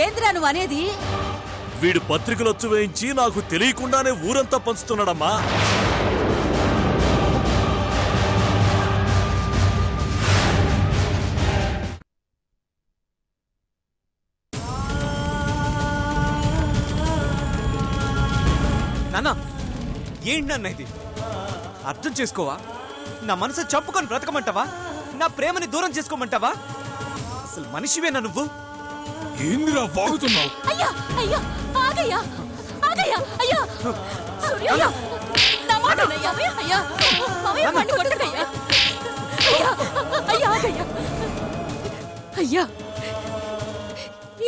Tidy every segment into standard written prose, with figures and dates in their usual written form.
ఏంద్రా నువ్వు అనేది? వీడు పత్రికలొచ్చు వేయించి నాకు తెలియకుండానే ఊరంతా పంచుతున్నాడమ్మా. నాన్న ఏంటి నాన్న ఇది? అర్థం చేసుకోవా? నా మనసు చంపుకొని బ్రతకమంటావా? నా ప్రేమని దూరం చేసుకోమంటావా? అసలు మనిషివేనా నువ్వు? ఏందిరా బాగుతున్నావు? అయ్యా అయ్యా ఆగయ్యా ఆగయ్యా అయ్యా సూర్య నా మాట వినయ్యా. అయ్యా మావయ్య పని కొట్టకయ్యా. అయ్యా అయ్యా ఆగయ్యా. అయ్యా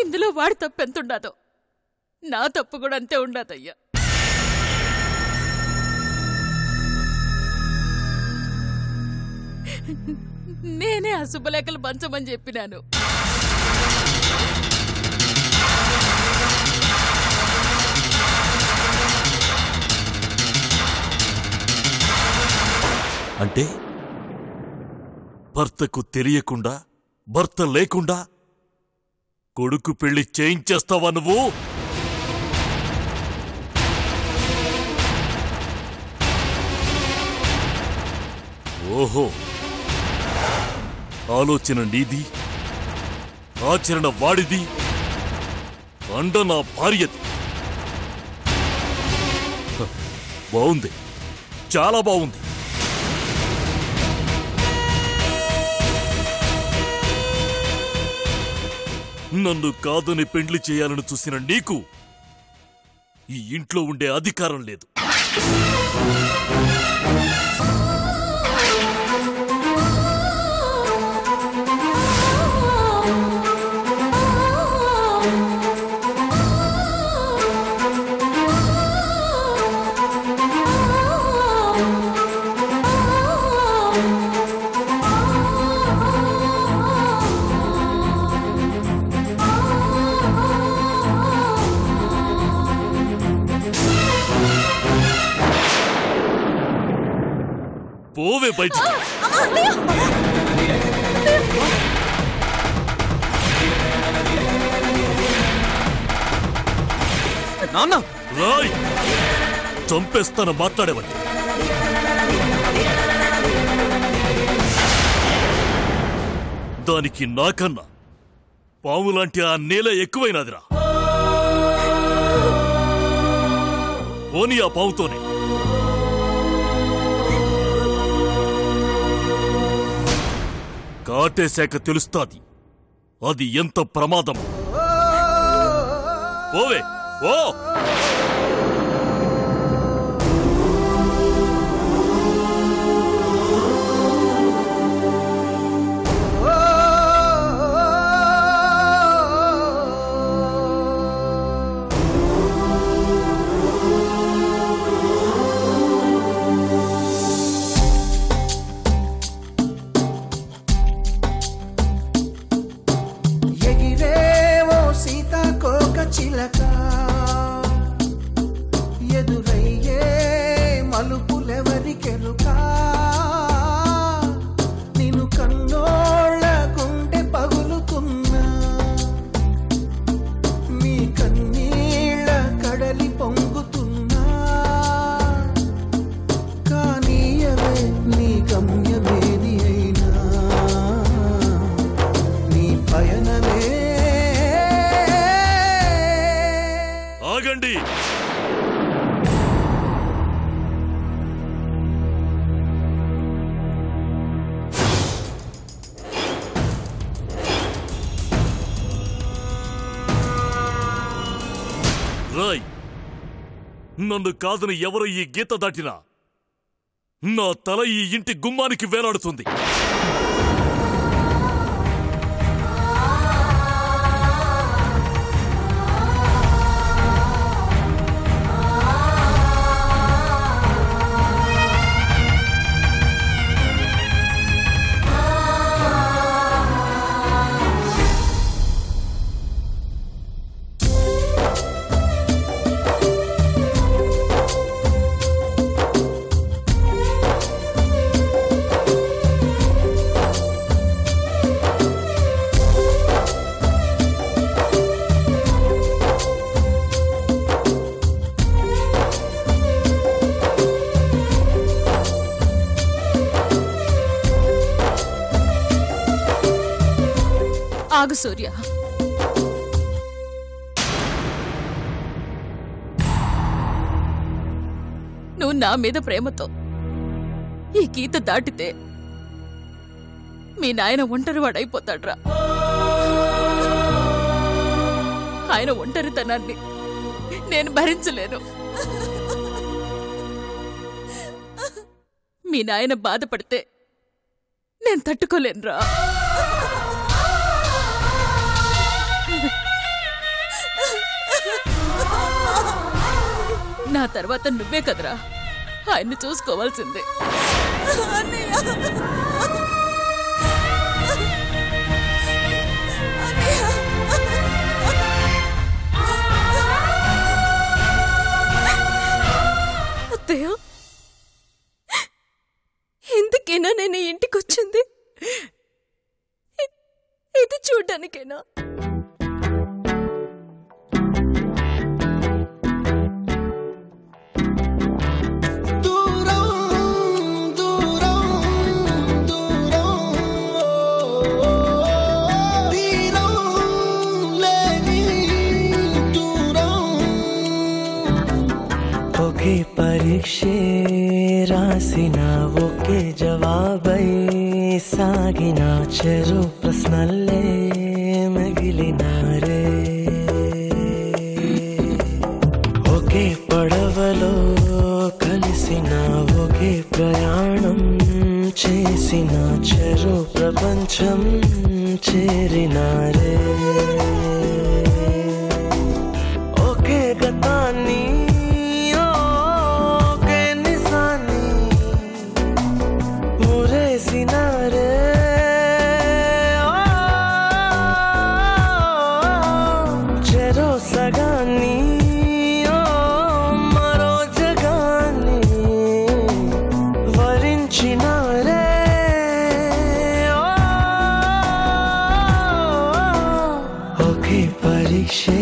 ఇందులో వాడి తప్పు ఎంత ఉండదో నా తప్పు కూడా అంతే ఉండదయ్యా. నేనే అశుభలేఖలు పంచమని చెప్పినాను. అంటే భర్తకు తెలియకుండా, భర్త లేకుండా కొడుకు పెళ్లి చేయించేస్తావా నువ్వు? ఓహో, ఆలోచన నీది, ఆచరణ వాడిది, అండ నా భార్యది. బావుంది, చాలా బావుంది. నన్ను కాదని పెండ్లి చేయాలని చూసిన నీకు ఈ ఇంట్లో ఉండే అధికారం లేదు. పోవే బయట. నాన్న రాయ్, చంపేస్తాను మాట్లాడేవాడి. దానికి నాకన్నా పాములాంటి ఆ నేల ఎక్కువైనదిరా. పోనీ ఆ పాముతోనే. కాటేశాక తెలుస్తాది అది ఎంత ప్రమాదం. ఓవే ఓ. ఎదురయ్యే మలుపులెవరికెరుకా? నిన్ను కన్నోళ్ళ గుండె పగులుతున్నా, నీ కన్నీళ్ళ కడలి పొంగుతున్నా, కానీ అవే నీ గమ్యమేది అయినా నీ పయనమే. ఆగండి. రాయ్, నన్ను కాదని ఎవరు ఈ గీత దాటినా నా తల ఈ ఇంటి గుమ్మానికి వేలాడుతుంది. ఆగు సూర్య. నువ్వు నా మీద ప్రేమతో ఈ గీత దాటితే మీ నాయన ఒంటరివాడైపోతాడ్రా. ఆయన ఒంటరితనాన్ని నేను భరించలేను. మీ నాయన బాధపడితే నేను తట్టుకోలేనురా. నా తర్వాత నువ్వే కదరా ఆయన్ని చూసుకోవాల్సిందే. అత్తయ్య, ఎందుకైనా నేను ఇంటికొచ్చింది? ఇది చూడ్డానికేనా? పరీక్షే రాసిన ఒకే జవాబై సాగిన చెరు ప్రశ్నల్లే మిగిలినారే. ఒకే పడవలో కలిసిన ఒకే ప్రయాణం చేసిన చెరు ప్రపంచం చేరినారే. ఒకే గతాన్ని చెరో సగాన్ని మరో జగాన్ని వరించినారే. ఒకే పరీక్షే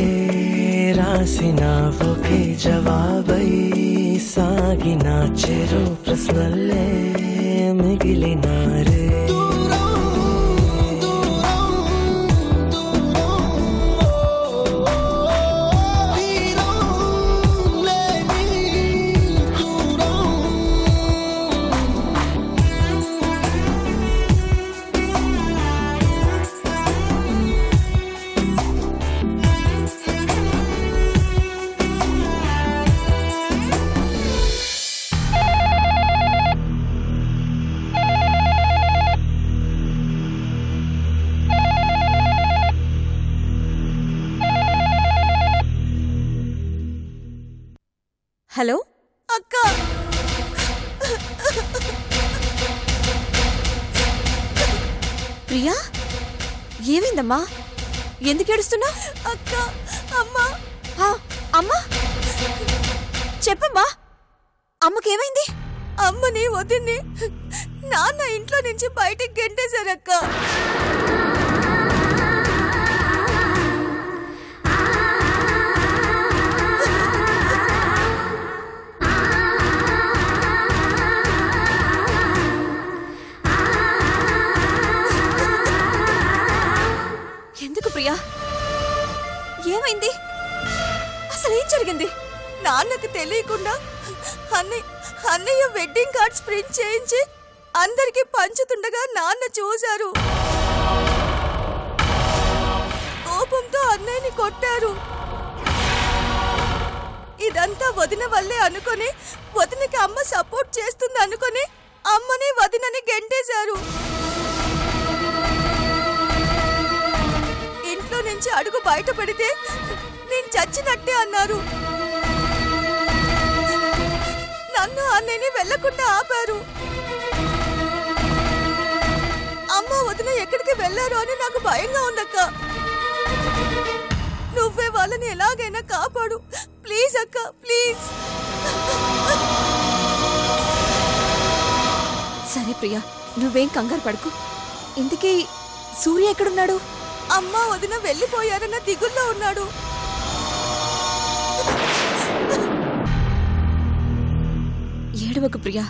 రాసిన ఒకే జవాబై సాగిన చెరో ప్రశ్నల్లే మిగిలినారే. హలో అక్క, ప్రియా, ఏమైందమ్మా? ఎందుకు ఏడుస్తున్నా? అక్క, అమ్మా. అమ్మా చెప్పమ్మా, అమ్మకేమైంది? అమ్మని వదిన్ని నాన్న ఇంట్లో నుంచి బయటికి గెంటేశారక్క. ఎందుకు ప్రియా? ఏమైంది? అసలేం జరిగింది? నాన్నకు తెలియకుండా అన్నయ్య వెడ్డింగ్ కార్డ్స్ ప్రింట్ చేయించి అందరికి పంచుతుండగా నాన్న చూశారు. కోపంతో అన్నయ్యని కొట్టారు. ఇదంతా వదిన వల్లే అనుకొని, వదినకి అమ్మ సపోర్ట్ చేస్తుంది అనుకొని అమ్మని వదినని గెంటేశారు. ఇంట్లో నుంచి అడుగు బయట పెడితే నేను చచ్చినట్టే అన్నారు. నన్ను అన్నయ్యని వెళ్లకుండా ఆపారు. అమ్మ వదిన ఎక్కడికి వెళ్లారో అని నాకు భయంగా ఉందక్క. నువ్వే వాళ్ళని ఎలాగైనా కాపాడు ప్లీజ్ అక్క, ప్లీజ్. సరే ప్రియా, నువ్వేం కంగారు పడకు. ఇంతకీ సూర్య ఎక్కడున్నాడు? అమ్మ వదిన వెళ్ళిపోయారన్న దిగుల్లో ఉన్నాడు. ఏడవకు ప్రియా,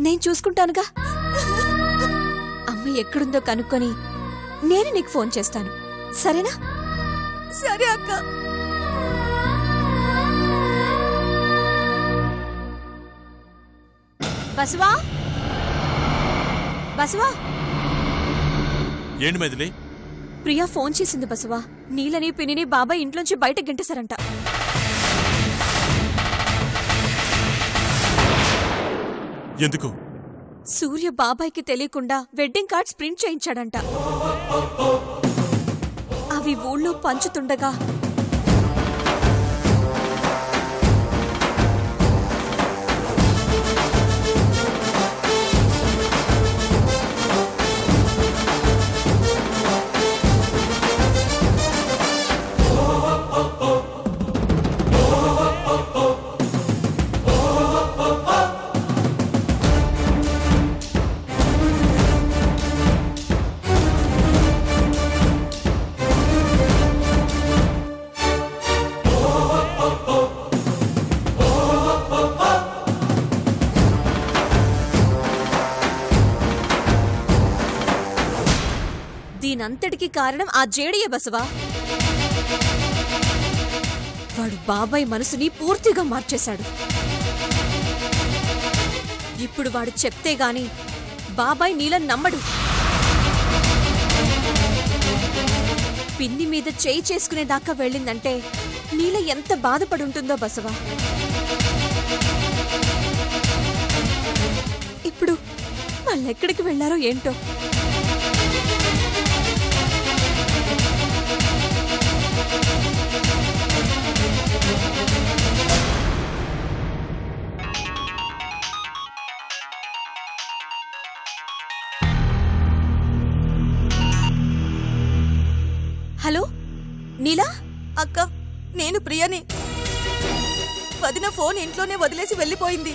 నేను చూసుకుంటానుగా. అమ్మ ఎక్కడుందో కనుక్కొని నేను నీకు ఫోన్ చేస్తాను, సరేనా? సరే అక్క. బసవా, బసవా. ఏంటి మైథిలి? ప్రియా ఫోన్ చేసింది బసవా. నీలని పిన్నిని బాబాయ్ ఇంట్లోంచి బయట గెంటేశారంట. ఎందుకు? సూర్య బాబాయ్కి తెలియకుండా వెడ్డింగ్ కార్డ్స్ ప్రింట్ చేయించాడంట. అవి ఊళ్ళో పంచుతుండగా దీనంతటికీ కారణం ఆ జేడియే బసవా. వాడు బాబాయ్ మనసుని పూర్తిగా మార్చేశాడు. ఇప్పుడు వాడు చెప్తే గాని బాబాయ్ నీలని నమ్మడు. పిన్ని మీద చేయి చేసుకునేదాకా వెళ్ళిందంటే నీల ఎంత బాధపడుంటుందో బసవా. ఇప్పుడు వాళ్ళెక్కడికి వెళ్లారో ఏంటో. హలో నీలా? అక్క, నేను ప్రియని. వదిన ఫోన్ ఇంట్లోనే వదిలేసి వెళ్ళిపోయింది.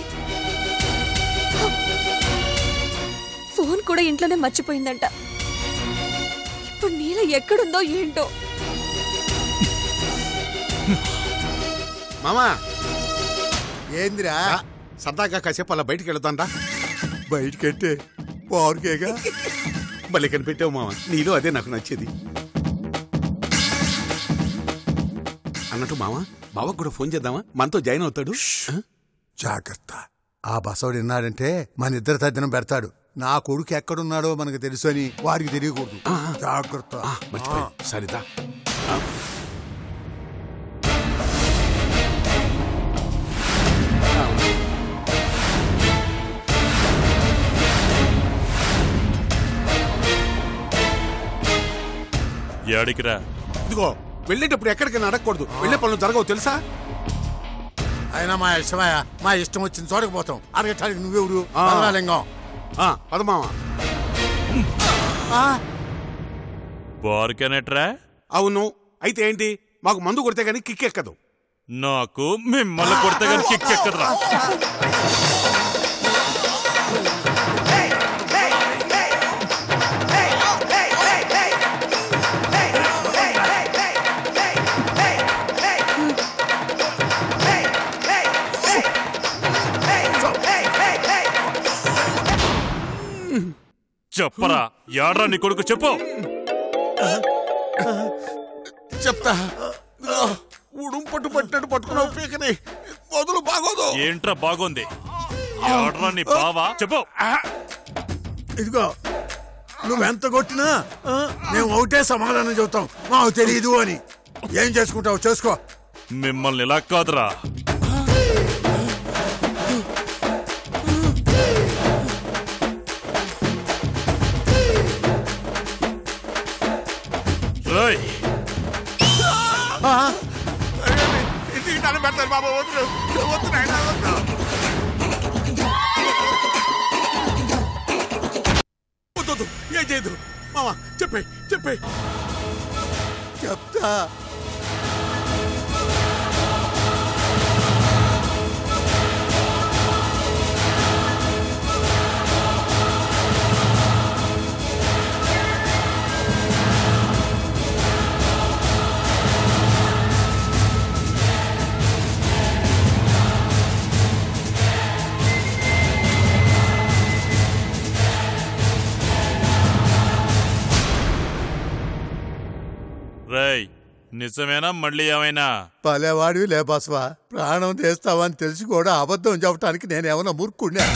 ఫోన్ కూడా ఇంట్లోనే మర్చిపోయిందంట. ఇప్పుడు నీల ఎక్కడుందో ఏంటో. మామా ఏందిరా? సరదాగా కాసేపు అలా బయటికి వెళతాంరా. బయటకంటే పార్కేగా. భలే కనిపెట్టావు మామ, నీలో అదే నాకు నచ్చేది. అన్నట్టు మామ, బావకు కూడా ఫోన్ చేద్దామా? మనతో జాయిన్ అవుతాడు. జాగ్రత్త. ఆ బసవుడు విన్నాడంటే మన ఇద్దరు తద్దినం పెడతాడు. నా కొడుకు ఎక్కడున్నాడో మనకు తెలుసు అని వాడికి తెలియకూడదు. జాగ్రత్త. సరిదా. ఏడికిరా? ఇదిగో, వెళ్ళేటప్పుడు ఎక్కడికైనా అడగకూడదు. వెళ్ళే పనులు జరగవు తెలుసా? అయినా మా ఇష్టమయ్యా, మా ఇష్టం వచ్చింది చూడకపోతాం. అడగటానికి నువ్వెవరు? లింగం. పదమామ. పార్కెనట్రా? అవును. అయితే ఏంటి? మాకు మందు కొడితే గానీ కిక్ ఎక్కదు. నాకు మిమ్మల్ని కొడితే గానీ కిక్ ఎక్కదురా. చెప్పరా, యాడ్రా నీ కొడుకు? చెప్పు. చెప్తా. ఉడుం పట్టు పట్టినట్టు పట్టుకున్నావు పీకని. మొదలు బాగోదు. ఏంట్రా బాగోంది? యాడ్రా నీ బావా? చెప్పు. ఇదిగో, నువ్వెంత కొట్టినా మేము ఒకటే సమాధానం చెబుతాం, మాకు తెలియదు అని. ఏం చేసుకుంటావు చేసుకో. మిమ్మల్ని ఇలా కాదురా. ఇంటికి దండం పెడతారు బాబా. వద్దు వద్దు నాయన, వద్దు. వద్దు, ఏం చేయదు మామ. చెప్పే చెప్పే. చెప్తా. నిజమేనా మళ్ళీ ఏమైనా? పలేవాడివి లే బసవా, ప్రాణం తీస్తావని తెలిసి కూడా అబద్ధం చెప్పడానికి నేనేమన్నా మూర్ఖుడినా?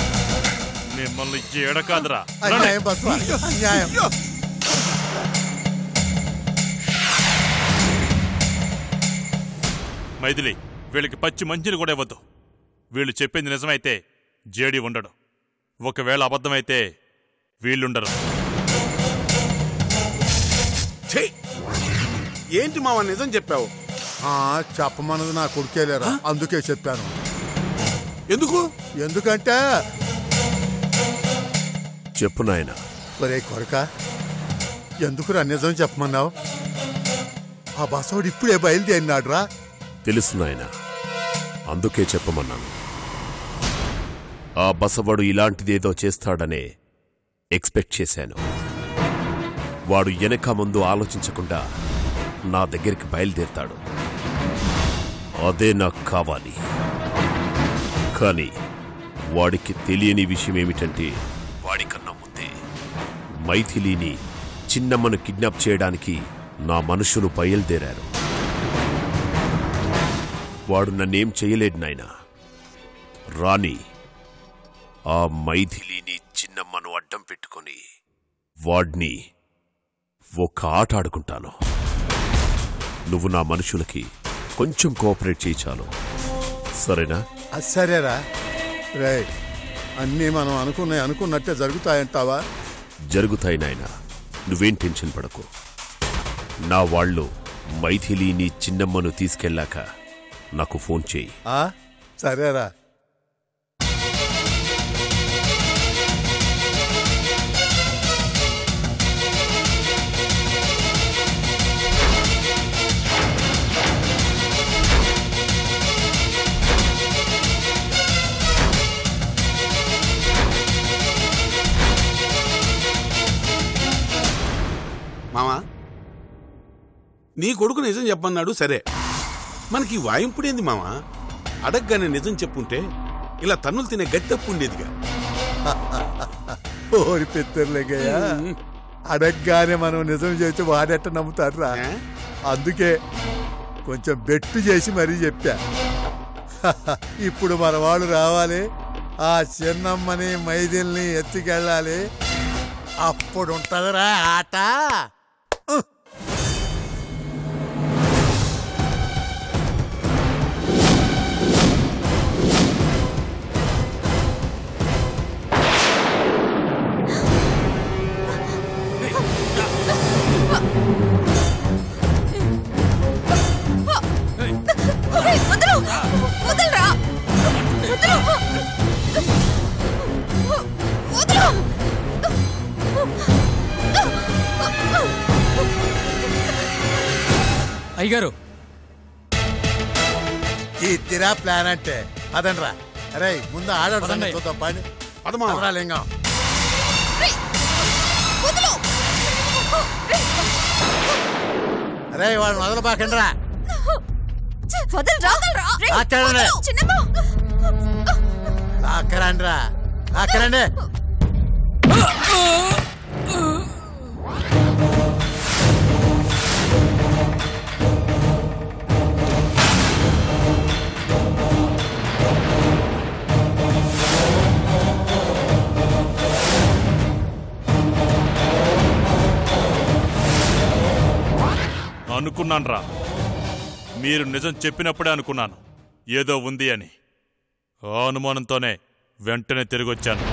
మిమ్మల్ని ఏడకాదురా. అన్యాయం బసవా, అన్యాయం. మైథిలి, వీళ్ళకి పచ్చి మంచిని కూడా ఇవ్వద్దు. వీళ్ళు చెప్పింది నిజమైతే జేడి ఉండడు, ఒకవేళ అబద్ధమైతే వీళ్ళుండరు. ఏంటి మావా నిజం చెప్పావు? చెప్పమన్నది నా కొడుకేలేరా, అందుకే చెప్పాను. ఎందుకు? ఎందుకంటే చెప్పు నాయన. ఒరే కొడుక, ఎందుకురా నిజం చెప్పమన్నావు? ఆ బసవాడు ఇప్పుడే బయలుదేరినాడు రా. తెలుసు నాయన, అందుకే చెప్పమన్నాను. ఆ బసవాడు ఇలాంటిదేదో చేస్తాడనే ఎక్స్పెక్ట్ చేశాను. వాడు వెనక ముందు ఆలోచించకుండా నా దగ్గరికి బయలుదేరతాడు, అదే నాకు కావాలి. కానీ వాడికి తెలియని విషయం ఏమిటంటే, వాడికన్నా ముందే మైథిలిని చిన్నమ్మను కిడ్నాప్ చేయడానికి నా మనుషులు బయలుదేరారు. వాడు నన్నేం చేయలేడు నాయనా. రాణి ఆ మైథిలిని చిన్నమ్మను అడ్డం పెట్టుకొని వాడిని ఒక ఆట ఆడుకుంటాను. నువ్వు నా మనుషులకి కొంచెం కోఆపరేట్ చేయి చాలు, సరేనా? సరేరా. రే, అన్నీ మనం అనుకున్నట్టే జరుగుతాయంటావా? జరుగుతాయి నాయనా, నువ్వేం టెన్షన్ పడకు. నా వాళ్ళు మైథిలిని చిన్నమ్మను తీసుకెళ్ళాక నాకు ఫోన్ చేయి. సరేరా. మామా, నీ కొడుకు నిజం చెప్పన్నాడు సరే, మనకి వాయింపుడేంది మామా? అడగ్గానే నిజం చెప్పుంటే ఇలా తన్నులు తినే గట్టప్పు ఉండేదిగా. ఓరి పెద్దర్లేగయ్యా, అడగ్గానే మనం నిజం చేసి వాడెట్ట నమ్ముతాడు రా. అందుకే కొంచెం బెట్టు చేసి మరీ చెప్పా. ఇప్పుడు మన వాళ్ళు రావాలి, ఆ చిన్నమ్మని మైదిల్ని ఎత్తుకెళ్ళాలి, అప్పుడుంటదిరా ఆట. అయ్యగారు, ఈ తిరా ప్లాన్ అంటే అదనరా. అరే ముందు ఆడాడు చూద్దాం. పని పదమా లింగం. అరే వాడు మొదలుపాకండి రా. అక్కరండి రా, అక్కరండి. అనుకున్నాన్రా, మీరు నిజం చెప్పినప్పుడే అనుకున్నాను ఏదో ఉంది అని. ఆ అనుమానంతోనే వెంటనే తిరిగొచ్చాను.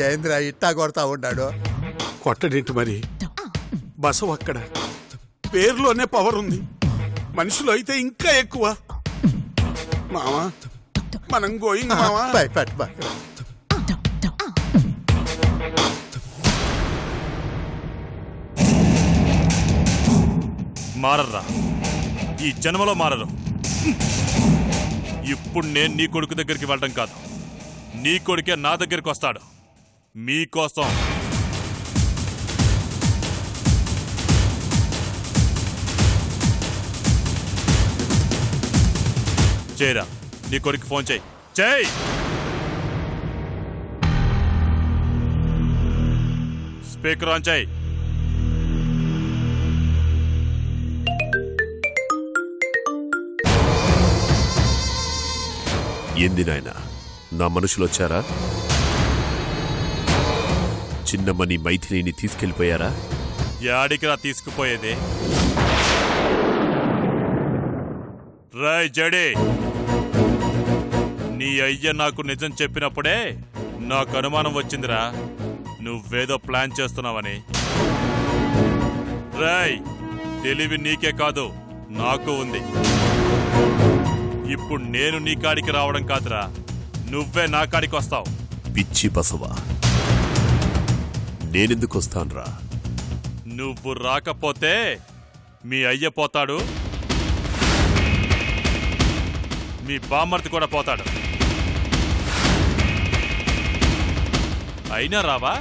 ఏంద్రా ఇట్టా కొడతా ఉన్నాడు? కొట్టడేంటి మరి? బసవ అక్కడ పేరులోనే పవర్ ఉంది, మనుషులు అయితే ఇంకా ఎక్కువ. మావా మనం గోయింగ్ మావా. భయపడి మారర్రా, ఈ జన్మలో మారరు. ఇప్పుడు నేను నీ కొడుకు దగ్గరికి వెళ్ళడం కాదు, నీ కొడుకే నా దగ్గరికి వస్తాడు మీకోసం. చేయరా, నీ కొడుకు ఫోన్ చేయి. చేయి. స్పీకర్ ఆన్ చేయి. ఏంది నాయనా, నా మనుషులు వచ్చారా? చిన్నమ్మని మైథిలిని తీసుకెళ్ళిపోయారా? యాడికిరా తీసుకుపోయేది? రాయ్ జడే, నీ అయ్య నాకు నిజం చెప్పినప్పుడే నాకు అనుమానం వచ్చిందిరా, నువ్వేదో ప్లాన్ చేస్తున్నావని. రాయ్, తెలివి నీకే కాదు నాకు ఉంది. ఇప్పుడు నేను నీ కాడికి రావడం కాదురా, నువ్వే నా కాడికి వస్తావు. పిచ్చి పసవా, నేనెందుకు వస్తానురా? నువ్వు రాకపోతే మీ అయ్య పోతాడు, మీ బామ్మర్ది కూడా పోతాడు. అయినా రావా?